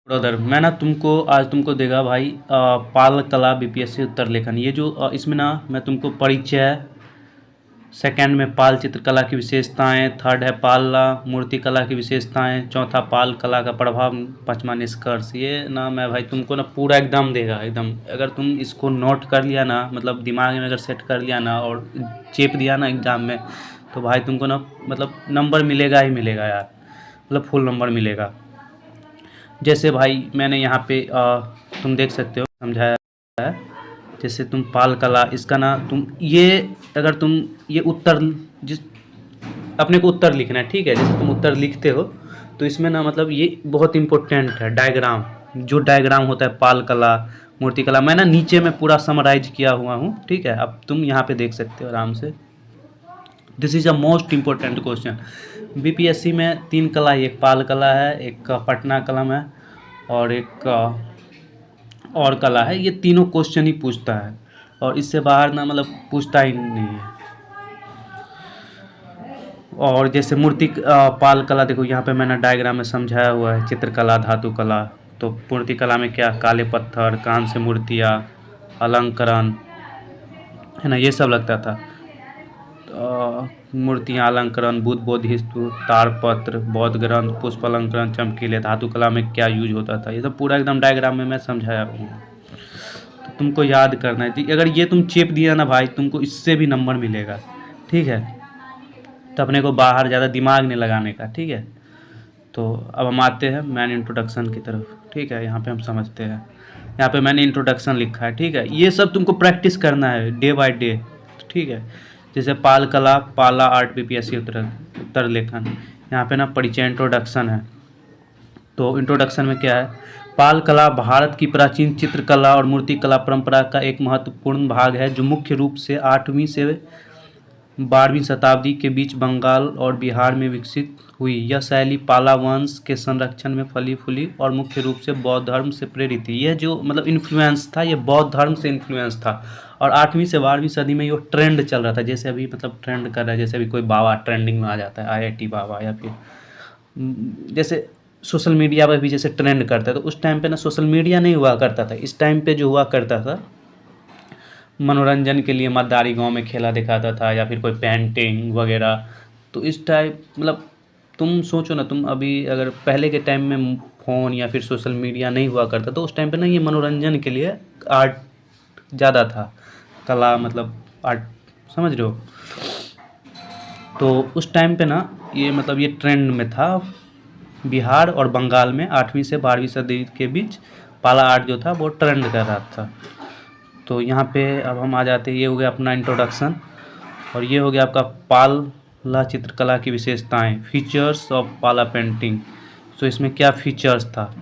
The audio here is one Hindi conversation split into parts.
ब्रदर मैं ना तुमको देगा भाई पाल कला बीपीएससी उत्तर लेखन। ये जो इसमें ना मैं तुमको परिचय, सेकंड में पाल चित्रकला की विशेषताएं, थर्ड है पाल मूर्ति कला की विशेषताएं, चौथा पाल कला का प्रभाव, पांचवा निष्कर्ष। ये ना मैं भाई तुमको ना पूरा एकदम देगा एकदम। अगर तुम इसको नोट कर लिया ना, मतलब दिमाग में अगर सेट कर लिया ना और चेप दिया ना एग्जाम में, तो भाई तुमको ना मतलब नंबर मिलेगा ही मिलेगा यार, मतलब फुल नंबर मिलेगा। जैसे भाई मैंने यहाँ पे तुम देख सकते हो समझाया है। जैसे तुम पाल कला, इसका ना तुम ये, अगर तुम ये उत्तर जिस अपने को उत्तर लिखना है, ठीक है। जैसे तुम उत्तर लिखते हो तो इसमें ना मतलब ये बहुत इंपॉर्टेंट है डायग्राम। जो डायग्राम होता है पाल कला मूर्ति कला, मैं ना नीचे में पूरा समराइज किया हुआ हूँ, ठीक है। अब तुम यहाँ पे देख सकते हो आराम से। This is a most important question. BPSC में 3 कला है, एक पाल कला है, एक पटना कलम है और एक और कला है। ये तीनों क्वेश्चन ही पूछता है और इससे बाहर ना मतलब पूछता ही नहीं है। और जैसे मूर्ति पाल कला, देखो यहाँ पे मैंने डायग्राम में समझाया हुआ है, चित्रकला, धातु कला। तो मूर्ति कला में क्या, काले पत्थर, कांस्य मूर्तियाँ, अलंकरण, है ना, ये सब लगता था। मूर्तियाँ, अलंकरण, बुद्ध बोधिसत्व, ताड़पत्र, बौद्ध ग्रंथ, पुष्प अलंकरण, चमकीले। धातु कला में क्या यूज होता था, ये सब पूरा एकदम डायग्राम में मैं समझाया हूँ। तो तुमको याद करना है, अगर ये तुम चेप दिया ना भाई, तुमको इससे भी नंबर मिलेगा, ठीक है। तो अपने को बाहर ज़्यादा दिमाग नहीं लगाने का, ठीक है। तो अब हम आते हैं मैन इंट्रोडक्शन की तरफ, ठीक है। यहाँ पे हम समझते हैं, यहाँ पे मैंने इंट्रोडक्शन लिखा है, ठीक है। ये सब तुमको प्रैक्टिस करना है डे बाय डे, ठीक है। जैसे पाल कला, पाला आर्ट बीपीएससी उत्तर लेखन, यहाँ पे ना परिचय इंट्रोडक्शन है। तो इंट्रोडक्शन में क्या है, पाल कला भारत की प्राचीन चित्रकला और मूर्ति कला परंपरा का एक महत्वपूर्ण भाग है, जो मुख्य रूप से 8वीं से 12वीं शताब्दी के बीच बंगाल और बिहार में विकसित हुई। यह शैली पाला वंश के संरक्षण में फली फूली और मुख्य रूप से बौद्ध धर्म से प्रेरित थी। यह जो मतलब इन्फ्लुएंस था, ये बौद्ध धर्म से इन्फ्लुएंस था। और 8वीं से 12वीं सदी में ये ट्रेंड चल रहा था, जैसे अभी मतलब ट्रेंड कर रहा है, जैसे अभी कोई बाबा ट्रेंडिंग में आ जाता है, आईआईटी बाबा, या फिर जैसे सोशल मीडिया पर भी जैसे ट्रेंड करता है। तो उस टाइम पे ना सोशल मीडिया नहीं हुआ करता था, इस टाइम पे जो हुआ करता था, मनोरंजन के लिए मद्दारी गांव में खेला दिखाता था या फिर कोई पेंटिंग वगैरह। तो इस टाइप मतलब तुम सोचो ना, तुम अभी अगर पहले के टाइम में फ़ोन या फिर सोशल मीडिया नहीं हुआ करता, तो उस टाइम पे ना ये मनोरंजन के लिए आर्ट ज़्यादा था, कला मतलब आर्ट, समझ रहे हो। तो उस टाइम पे ना ये मतलब ये ट्रेंड में था। बिहार और बंगाल में 8वीं से 12वीं सदी के बीच पाला आर्ट जो था वो ट्रेंड कर रहा था। तो यहाँ पे अब हम आ जाते हैं, ये हो गया अपना इंट्रोडक्शन और ये हो गया आपका पाला चित्रकला की विशेषताएं, फीचर्स ऑफ पाला पेंटिंग। तो इसमें क्या फीचर्स था,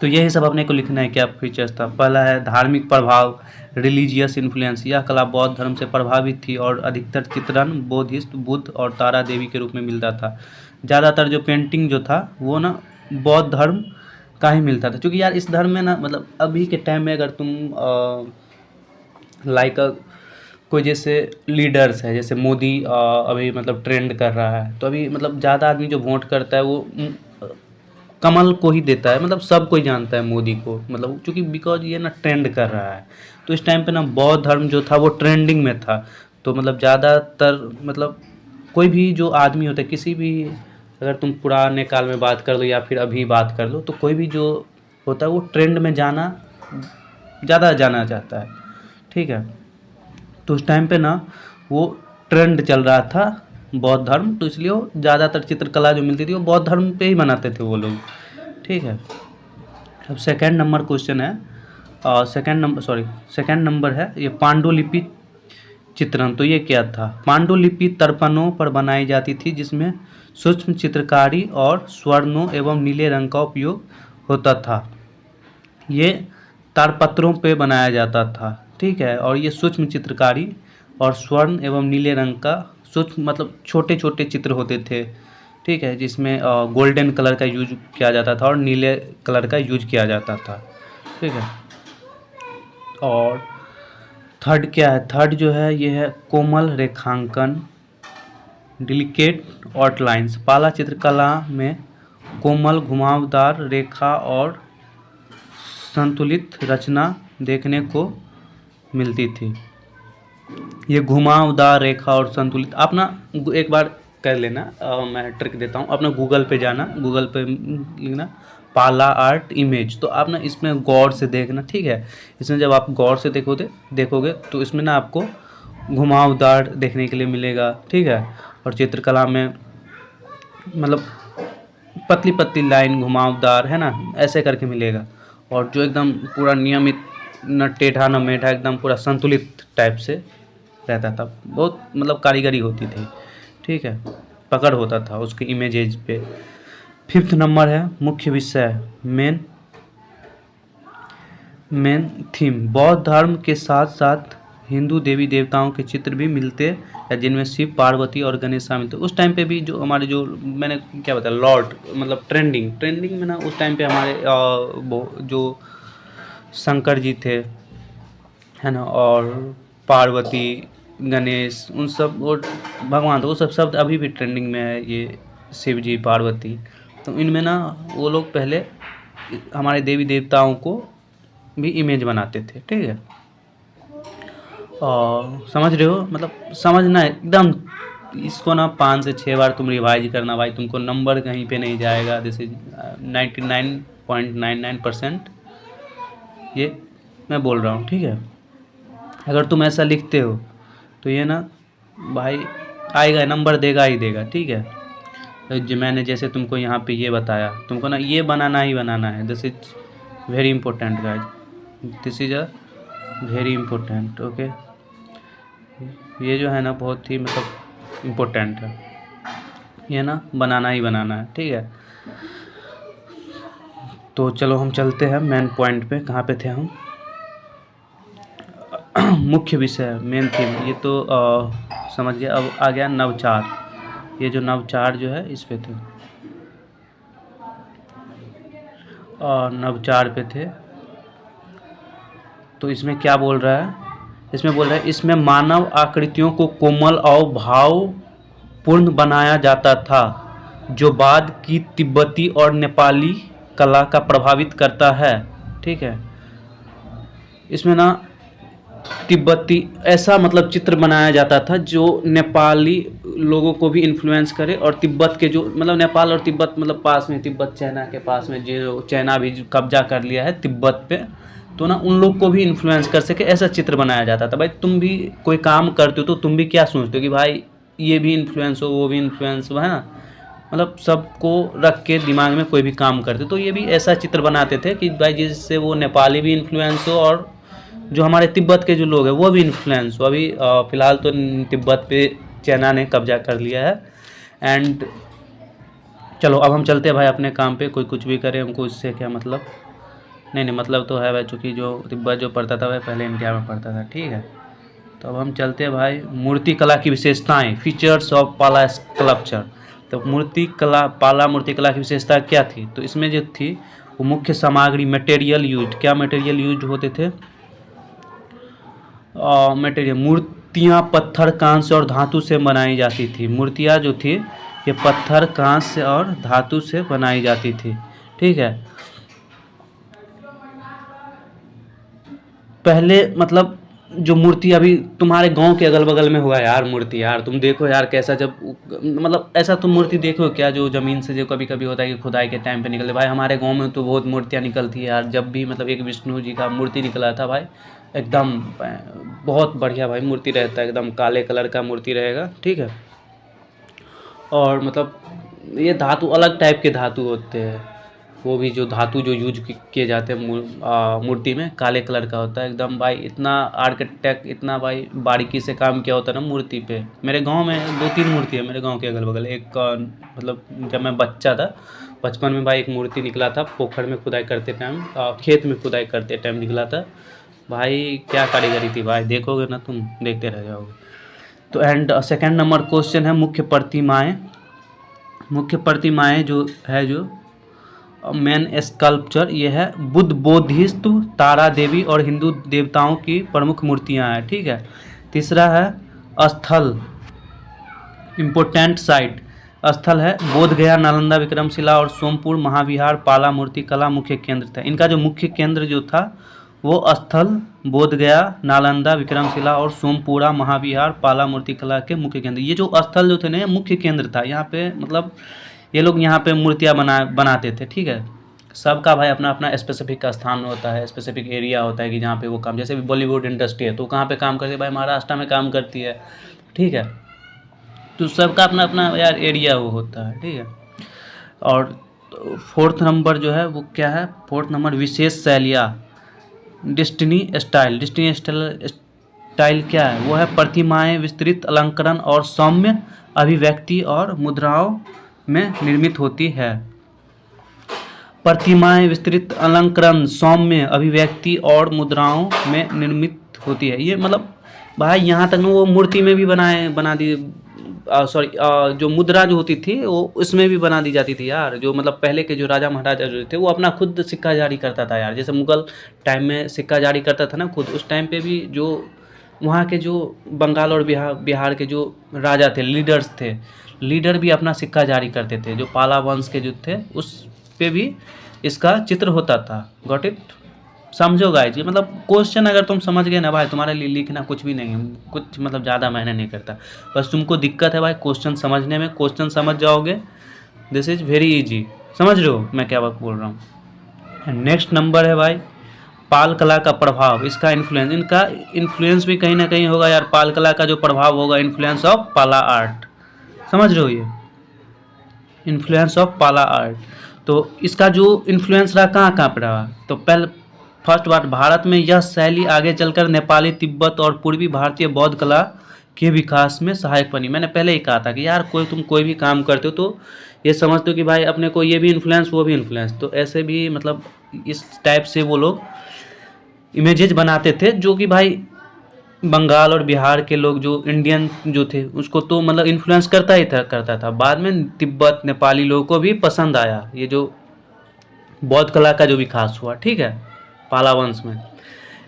तो यही सब अपने को लिखना है, क्या फीचर्स था। पहला है धार्मिक प्रभाव, रिलीजियस इन्फ्लुएंस। यह कला बौद्ध धर्म से प्रभावित थी और अधिकतर चित्रण बोधिसत्व, बुद्ध और तारा देवी के रूप में मिलता था। ज़्यादातर जो पेंटिंग जो था वो ना बौद्ध धर्म का ही मिलता था, क्योंकि यार इस धर्म में ना मतलब अभी के टाइम में अगर तुम लाइक कोई जैसे लीडर्स है, जैसे मोदी अभी मतलब ट्रेंड कर रहा है, तो अभी मतलब ज़्यादा आदमी जो वोट करता है वो कमल को ही देता है, मतलब सब कोई जानता है मोदी को, मतलब क्योंकि बिकॉज ये ना ट्रेंड कर रहा है। तो इस टाइम पे ना बौद्ध धर्म जो था वो ट्रेंडिंग में था। तो मतलब ज़्यादातर मतलब कोई भी जो आदमी होता है, किसी भी, अगर तुम पुराने काल में बात कर लो या फिर अभी बात कर लो, तो कोई भी जो होता है वो ट्रेंड में जाना ज़्यादा जाना चाहता है, ठीक है। तो उस टाइम पे ना वो ट्रेंड चल रहा था बौद्ध धर्म, तो इसलिए वो ज़्यादातर चित्रकला जो मिलती थी वो बौद्ध धर्म पे ही बनाते थे वो लोग, ठीक है। अब सेकंड नंबर क्वेश्चन है, सेकंड नंबर है ये पांडुलिपि चित्रण। तो ये क्या था, पांडुलिपि तर्पणों पर बनाई जाती थी, जिसमें सूक्ष्म चित्रकारी और स्वर्णों एवं नीले रंग का उपयोग होता था। ये ताड़पत्रों पे बनाया जाता था, ठीक है। और ये सूक्ष्म चित्रकारी और स्वर्ण एवं नीले रंग का सूक्ष्म मतलब छोटे छोटे चित्र होते थे, ठीक है, जिसमें गोल्डन कलर का यूज किया जाता था और नीले कलर का यूज किया जाता था, ठीक है। और थर्ड क्या है, थर्ड जो है ये है कोमल रेखांकन, डिलिकेट आउटलाइंस। पाला चित्रकला में कोमल घुमावदार रेखा और संतुलित रचना देखने को मिलती थी। ये घुमावदार रेखा और संतुलित, आप ना एक बार कर लेना, मैं ट्रिक देता हूँ। अपना गूगल पे जाना, गूगल पे लिखना पाला आर्ट इमेज, तो आप ना इसमें गौर से देखना, ठीक है। इसमें जब आप गौर से देखोगे तो इसमें ना आपको घुमावदार देखने के लिए मिलेगा, ठीक है। और चित्रकला में मतलब पतली पतली लाइन घुमावदार, है ना, ऐसे करके मिलेगा। और जो एकदम पूरा नियमित, न टेढ़ा न मेढ़ा, एकदम पूरा संतुलित टाइप से रहता था। बहुत मतलब कारीगरी होती थी, ठीक है, पकड़ होता था उसके इमेजेज पे। 5th नंबर है मुख्य विषय, मेन थीम। बौद्ध धर्म के साथ साथ हिंदू देवी देवताओं के चित्र भी मिलते हैं, जिनमें शिव, पार्वती और गणेश शामिल थे। उस टाइम पे भी जो हमारे, जो मैंने क्या बताया, लॉर्ड मतलब ट्रेंडिंग में ना, उस टाइम पे हमारे जो शंकर जी थे, है ना, और पार्वती, गणेश, उन सब और भगवान, तो वो सब शब्द अभी भी ट्रेंडिंग में है। ये शिव जी, पार्वती, तो इनमें ना वो लोग पहले हमारे देवी देवताओं को भी इमेज बनाते थे, ठीक है। और समझ रहे हो, मतलब समझना है एकदम। इसको ना 5 से 6 बार तुम रिवाइज करना भाई, तुमको नंबर कहीं पे नहीं जाएगा। दिस इज 99.99% ये मैं बोल रहा हूँ, ठीक है। अगर तुम ऐसा लिखते हो तो ये ना भाई आएगा, नंबर देगा ही देगा, ठीक है। तो जो मैंने जैसे तुमको यहाँ पे ये बताया, तुमको ना ये बनाना ही बनाना है। This is very important guys, this is a very important, okay. ये जो है ना बहुत ही मतलब इम्पोर्टेंट है, ये ना बनाना ही बनाना है, ठीक है। तो चलो हम चलते हैं मेन पॉइंट पे। कहाँ पे थे हम? मुख्य विषय, मेन थीम, ये तो समझ गया। अब आ गया नवचार। ये जो नवचार जो है इस पे थे, नवचार पे थे। तो इसमें क्या बोल रहा है? इसमें बोल रहा है, इसमें मानव आकृतियों को कोमल और भावपूर्ण बनाया जाता था, जो बाद की तिब्बती और नेपाली कला का प्रभावित करता है, ठीक है। इसमें ना तिब्बती ऐसा मतलब चित्र बनाया जाता था जो नेपाली लोगों को भी इन्फ्लुएंस करे, और तिब्बत के जो मतलब नेपाल और तिब्बत मतलब पास में, तिब्बत चाइना के पास में, जो चाइना भी कब्जा कर लिया है तिब्बत पे, तो ना उन लोग को भी इन्फ्लुएंस कर सके, ऐसा चित्र बनाया जाता था। भाई तुम भी कोई काम करते हो तो तुम भी क्या सोचते हो कि भाई ये भी इन्फ्लुएंस हो, वो भी इन्फ्लुएंस हो, है ना, मतलब सबको रख के दिमाग में कोई भी काम करते, तो ये भी ऐसा चित्र बनाते थे कि भाई जिससे वो नेपाली भी इन्फ्लुएंस हो और जो हमारे तिब्बत के जो लोग हैं वो भी इन्फ्लुएंस हो। अभी फ़िलहाल तो तिब्बत पे चाइना ने कब्जा कर लिया है। एंड चलो अब हम चलते हैं भाई अपने काम पे। कोई कुछ भी करे, हमको इससे क्या मतलब? नहीं, मतलब तो है भाई, चूँकि जो तिब्बत जो पढ़ता था वह पहले इंडिया में पढ़ता था, ठीक है। तो अब हम चलते हैं भाई मूर्ति कला की विशेषताएँ, फीचर्स ऑफ पाला स्कल्पचर। तो पाला मूर्ति कला की विशेषता क्या थी? तो इसमें जो थी वो मुख्य सामग्री, मटेरियल यूज, क्या मटेरियल यूज होते थे? मटेरियल, मूर्तियाँ पत्थर, कांस्य और धातु से बनाई जाती थी। मूर्तियाँ जो थी ये पत्थर, कांस्य और धातु से बनाई जाती थी, ठीक है। पहले मतलब जो मूर्ति अभी तुम्हारे गांव के अगल बगल में हुआ यार मूर्ति, यार तुम देखो यार कैसा, जब मतलब ऐसा तुम मूर्ति देखो क्या जो ज़मीन से जो कभी कभी होता है कि खुदाई के टाइम पे निकलते। भाई हमारे गांव में तो बहुत मूर्तियां निकलती है यार। जब भी मतलब एक विष्णु जी का मूर्ति निकला था भाई, एकदम बहुत बढ़िया भाई मूर्ति रहता है, एकदम काले कलर का मूर्ति रहेगा, ठीक है। और मतलब ये धातु अलग टाइप के धातु होते हैं, वो भी जो धातु जो यूज किए जाते हैं मूर्ति में काले कलर का होता है एकदम। भाई इतना आर्किटेक्ट इतना भाई बारीकी से काम किया होता है ना मूर्ति पे। मेरे गांव में 2-3 मूर्ति है मेरे गांव के अगल बगल। एक मतलब जब मैं बच्चा था बचपन में भाई एक मूर्ति निकला था पोखर में खुदाई करते टाइम, खेत में खुदाई करते टाइम निकला था भाई। क्या कारीगरी थी भाई, देखोगे ना तुम देखते रह जाओगे। तो एंड सेकेंड नंबर क्वेश्चन है मुख्य प्रतिमाएँ। मुख्य प्रतिमाएँ जो है, जो मेन स्कल्पचर, ये है बुद्ध, बोधिसत्व, तारा देवी और हिंदू देवताओं की प्रमुख मूर्तियां हैं, ठीक है। तीसरा है स्थल, इम्पोर्टेंट साइट, स्थल है बोध गया, नालंदा, विक्रमशिला और सोमपुर महाविहार पाला मूर्ति कला मुख्य केंद्र था। इनका जो मुख्य केंद्र जो था वो स्थल बोध गया, नालंदा, विक्रमशिला और सोमपुरा महाविहार पाला मूर्ति कला के मुख्य केंद्र। ये जो स्थल जो थे ना, मुख्य केंद्र था। यहाँ पे मतलब ये लोग यहाँ पे मूर्तियाँ बनाते थे। ठीक है, सबका भाई अपना अपना स्पेसिफिक का स्थान होता है, स्पेसिफिक एरिया होता है कि जहाँ पे वो काम, जैसे भी बॉलीवुड इंडस्ट्री है तो कहाँ पे काम करती है भाई, महाराष्ट्र में काम करती है। ठीक है, तो सबका अपना अपना यार एरिया वो होता है। ठीक है, और फोर्थ नंबर जो है वो क्या है, फोर्थ नंबर विशेष शैलियाँ, डिस्टिनी स्टाइल। डिस्टिनी स्टाइल क्या है, वो है प्रतिमाएं विस्तृत अलंकरण और सौम्य अभिव्यक्ति और मुद्राओं में निर्मित होती है। प्रतिमाएं विस्तृत अलंकरण, सौम्य अभिव्यक्ति और मुद्राओं में निर्मित होती है। ये मतलब भाई यहाँ तक ना वो मूर्ति में भी बना दी, सॉरी जो मुद्रा जो होती थी वो उसमें भी बना दी जाती थी यार। जो मतलब पहले के जो राजा महाराजा जो थे वो अपना खुद सिक्का जारी करता था यार। जैसे मुगल टाइम में सिक्का जारी करता था ना खुद, उस टाइम पे भी जो वहाँ के जो बंगाल और बिहार के जो राजा थे, लीडर्स थे, लीडर भी अपना सिक्का जारी करते थे। जो पाला वंश के जो थे उस पे भी इसका चित्र होता था। Got it? समझो गाइज, मतलब क्वेश्चन अगर तुम समझ गए ना भाई, तुम्हारे लिए लिखना कुछ भी नहीं है, कुछ मतलब ज़्यादा मायने नहीं करता। बस तुमको दिक्कत है भाई क्वेश्चन समझने में, क्वेश्चन समझ जाओगे, दिस इज़ वेरी इजी। समझ रहे हो मैं क्या बात बोल रहा हूँ। नेक्स्ट नंबर है भाई पाल कला का प्रभाव, इसका इन्फ्लुएंस। इनका इन्फ्लुएंस भी कहीं ना कहीं होगा यार, पाल कला का जो प्रभाव होगा, इन्फ्लुएंस ऑफ पाला आर्ट। समझ रहे हो, ये इन्फ्लुएंस ऑफ पाला आर्ट। तो इसका जो इन्फ्लुएंस रहा कहाँ कहाँ पर रहा, तो पहले फर्स्ट बात, भारत में यह शैली आगे चलकर नेपाली, तिब्बत और पूर्वी भारतीय बौद्ध कला के विकास में सहायक बनी। मैंने पहले ही कहा था कि यार तुम कोई भी काम करते हो तो ये समझते हो कि भाई अपने को ये भी इन्फ्लुएंस वो भी इन्फ्लुएंस, तो ऐसे भी मतलब इस टाइप से वो लोग इमेजेस बनाते थे जो कि भाई बंगाल और बिहार के लोग जो इंडियन जो थे उसको तो मतलब इन्फ्लुएंस करता था। बाद में तिब्बत नेपाली लोगों को भी पसंद आया ये जो बौद्ध कला का जो विकास हुआ। ठीक है, पाला वंश में।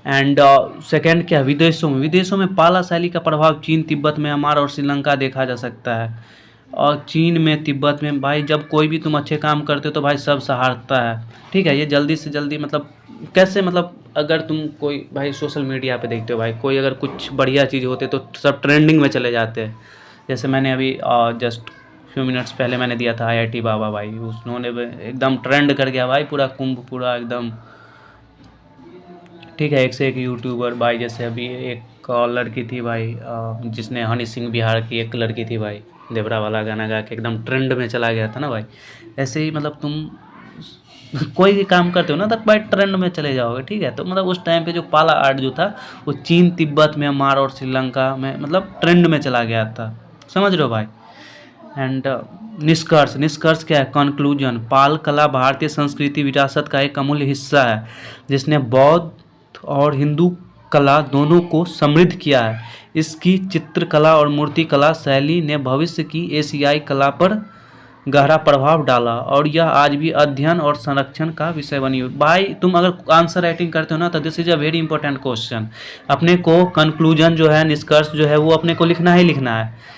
एंड सेकेंड क्या, विदेशों में पाला शैली का प्रभाव चीन, तिब्बत, म्यांमार और श्रीलंका देखा जा सकता है। और चीन में, तिब्बत में भाई जब कोई भी तुम अच्छे काम करते हो तो भाई सब सराहता है। ठीक है, ये जल्दी से जल्दी मतलब कैसे, मतलब अगर तुम कोई भाई सोशल मीडिया पे देखते हो भाई, कोई अगर कुछ बढ़िया चीज़ होते तो सब ट्रेंडिंग में चले जाते हैं। जैसे मैंने अभी जस्ट फ्यू मिनट्स पहले मैंने दिया था IIT बाबा भाई, उन्होंने एकदम ट्रेंड कर गया भाई, पूरा कुंभ पूरा एकदम। ठीक है, एक से एक यूट्यूबर भाई, जैसे अभी एक लड़की थी भाई जिसने हनी सिंह बिहार की एक लड़की थी भाई, देवरा वाला गाना गा के एकदम ट्रेंड में चला गया था ना भाई। ऐसे ही मतलब तुम कोई भी काम करते हो ना तब भाई ट्रेंड में चले जाओगे। ठीक है, तो मतलब उस टाइम पे जो पाला आर्ट जो था वो चीन, तिब्बत, म्यांमार और श्रीलंका में मतलब ट्रेंड में चला गया था। समझ रहे हो भाई। एंड निष्कर्ष क्या है, कंक्लूजन, पाल कला भारतीय संस्कृति विरासत का एक अमूल्य हिस्सा है जिसने बौद्ध और हिंदू कला दोनों को समृद्ध किया है। इसकी चित्रकला और मूर्तिकला शैली ने भविष्य की एशियाई कला पर गहरा प्रभाव डाला और यह आज भी अध्ययन और संरक्षण का विषय बनी हुई। भाई तुम अगर आंसर राइटिंग करते हो ना तो this is a very important question. अपने को कंक्लूजन जो है, निष्कर्ष जो है वो अपने को लिखना ही लिखना है।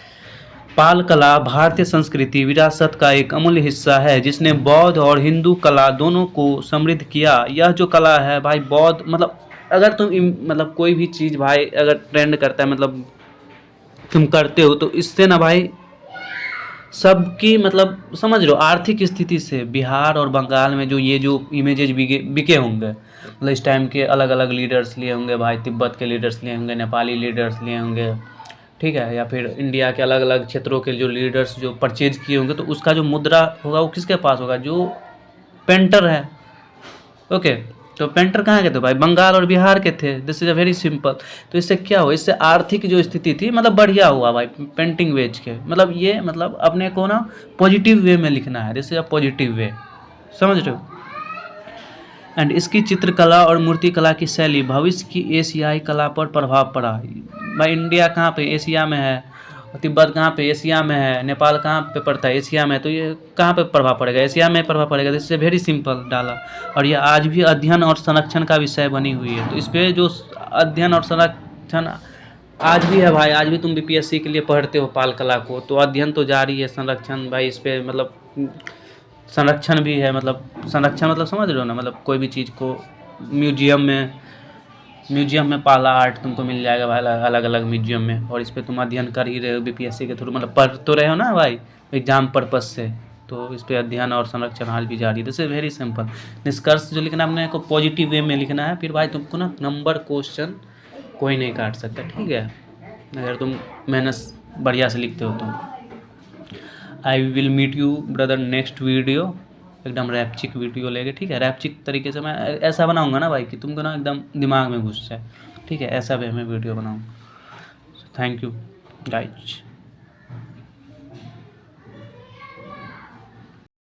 पाल कला भारतीय संस्कृति विरासत का एक अमूल्य हिस्सा है जिसने बौद्ध और हिंदू कला दोनों को समृद्ध किया। यह जो कला है भाई बौद्ध, मतलब अगर तुम मतलब कोई भी चीज़ भाई अगर ट्रेंड करता है, मतलब तुम करते हो तो इससे ना भाई सबकी मतलब समझ लो आर्थिक स्थिति से बिहार और बंगाल में जो ये जो इमेजेज बिके होंगे, मतलब इस टाइम के अलग अलग लीडर्स लिए होंगे भाई, तिब्बत के लीडर्स लिए होंगे, नेपाली लीडर्स लिए होंगे, ठीक है, या फिर इंडिया के अलग अलग क्षेत्रों के जो लीडर्स जो परचेज किए होंगे, तो उसका जो मुद्रा होगा वो किसके पास होगा, जो पेंटर है। ओके, तो पेंटर कहाँ के थे भाई, बंगाल और बिहार के थे। This is a very simple. तो इससे क्या हुआ, इससे आर्थिक जो स्थिति थी मतलब बढ़िया हुआ भाई पेंटिंग बेच के। मतलब ये मतलब अपने को ना पॉजिटिव वे में लिखना है, this is a positive way. समझ रहे हो। एंड इसकी चित्रकला और मूर्तिकला की शैली भविष्य की एशियाई कला पर प्रभाव पड़ा। भाई इंडिया कहाँ पे, एशिया में है, तिब्बत कहाँ पे, एशिया में है, नेपाल कहाँ पे पड़ता है, एशिया में, तो ये कहाँ पे प्रभाव पड़ेगा, एशिया में प्रभाव पड़ेगा। इससे वेरी सिंपल डाला, और ये आज भी अध्ययन और संरक्षण का विषय बनी हुई है। तो इस पर जो अध्ययन और संरक्षण आज भी है भाई, आज भी तुम बीपीएससी के लिए पढ़ते हो पाल कला को, तो अध्ययन तो जारी है, संरक्षण भाई इस पे मतलब संरक्षण भी है, मतलब संरक्षण मतलब समझ रहे हो ना, मतलब कोई भी चीज़ को म्यूजियम में पाला आर्ट तुमको मिल जाएगा भाई, अलग अलग म्यूजियम में, और इस पे तुम अध्ययन कर ही रहे हो बीपीएससी के थ्रू, मतलब पढ़ तो रहे हो ना भाई एग्जाम पर्पज से, तो इस पे अध्ययन और संरक्षण हाल भी जारी है। This is very simple. निष्कर्ष जो लिखना है अपने को पॉजिटिव वे में लिखना है, फिर भाई तुमको ना नंबर क्वेश्चन कोई नहीं काट सकता, ठीक है, अगर तुम मेहनत बढ़िया से लिखते हो तो। I will meet you brother next video, एकदम रैपचिक वीडियो लेके, ठीक है, रैपचिक तरीके से मैं ऐसा बनाऊंगा ना भाई कि तुमको ना एकदम दिमाग में घुस जाए, ठीक है, ऐसा भी मैं वीडियो बनाऊंगा। Thank you guys.